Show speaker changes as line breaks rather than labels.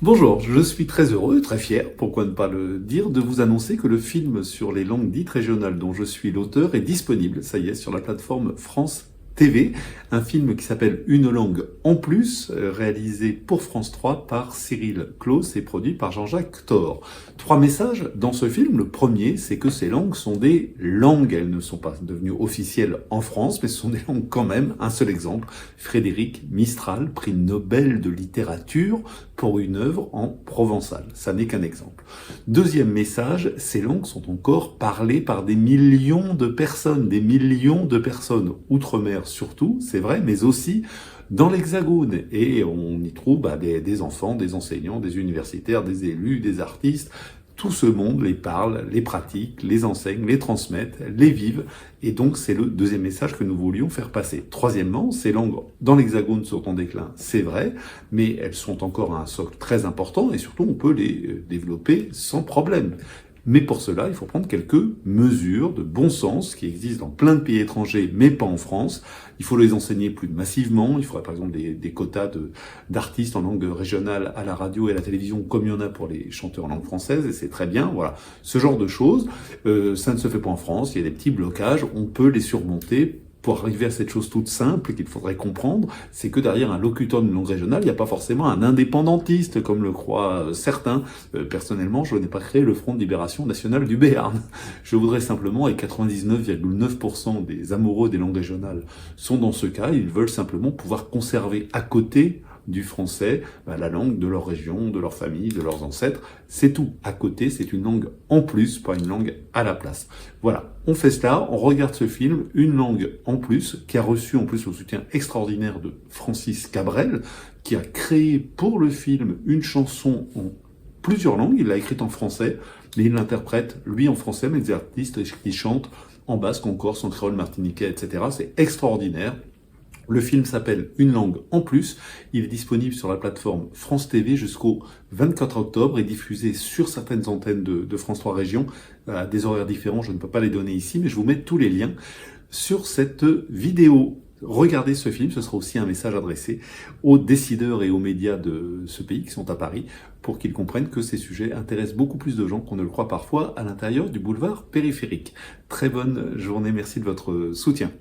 Bonjour, je suis très heureux, très fier, pourquoi ne pas le dire, de vous annoncer que le film sur les langues dites régionales dont je suis l'auteur est disponible, ça y est, sur la plateforme France TV, un film qui s'appelle Une langue en plus, réalisé pour France 3 par Cyril Claus et produit par Jean-Jacques Thor. 3 messages dans ce film. Le premier, c'est que ces langues sont des langues. Elles ne sont pas devenues officielles en France, mais ce sont des langues quand même. Un seul exemple, Frédéric Mistral, prix Nobel de littérature pour une œuvre en provençal. Ça n'est qu'un exemple. Deuxième message, ces langues sont encore parlées par des millions de personnes, outre-mer surtout, c'est vrai, mais aussi dans l'Hexagone. Et on y trouve des enfants, des enseignants, des universitaires, des élus, des artistes. Tout ce monde les parle, les pratique, les enseigne, les transmettent, les vive. Et donc, c'est le deuxième message que nous voulions faire passer. Troisièmement, ces langues dans l'Hexagone sont en déclin, c'est vrai, mais elles sont encore à un socle très important et surtout, on peut les développer sans problème. Mais pour cela, il faut prendre quelques mesures de bon sens qui existent dans plein de pays étrangers, mais pas en France. Il faut les enseigner plus massivement. Il faudrait par exemple des quotas d'artistes en langue régionale à la radio et à la télévision, comme il y en a pour les chanteurs en langue française, et c'est très bien. Voilà, ce genre de choses, ça ne se fait pas en France. Il y a des petits blocages, on peut les surmonter. Pour arriver à cette chose toute simple qu'il faudrait comprendre, c'est que derrière un locuteur d'une langue régionale, il n'y a pas forcément un indépendantiste, comme le croient certains. Personnellement, je n'ai pas créé le Front de Libération Nationale du Béarn. Je voudrais simplement, et 99,9% des amoureux des langues régionales sont dans ce cas, ils veulent simplement pouvoir conserver à côté du français, la langue de leur région, de leur famille, de leurs ancêtres. C'est tout. À côté, c'est une langue en plus, pas une langue à la place. Voilà, on fait cela, on regarde ce film, Une langue en plus, qui a reçu en plus le soutien extraordinaire de Francis Cabrel, qui a créé pour le film une chanson en plusieurs langues. Il l'a écrite en français, mais il l'interprète, lui, en français, mais des artistes qui chantent en basque, en corse, en créole martiniquais, etc. C'est extraordinaire. Le film s'appelle Une langue en plus. Il est disponible sur la plateforme France TV jusqu'au 24 octobre et diffusé sur certaines antennes de France 3 Régions à des horaires différents. Je ne peux pas les donner ici, mais je vous mets tous les liens sur cette vidéo. Regardez ce film, ce sera aussi un message adressé aux décideurs et aux médias de ce pays qui sont à Paris pour qu'ils comprennent que ces sujets intéressent beaucoup plus de gens qu'on ne le croit parfois à l'intérieur du boulevard périphérique. Très bonne journée, merci de votre soutien.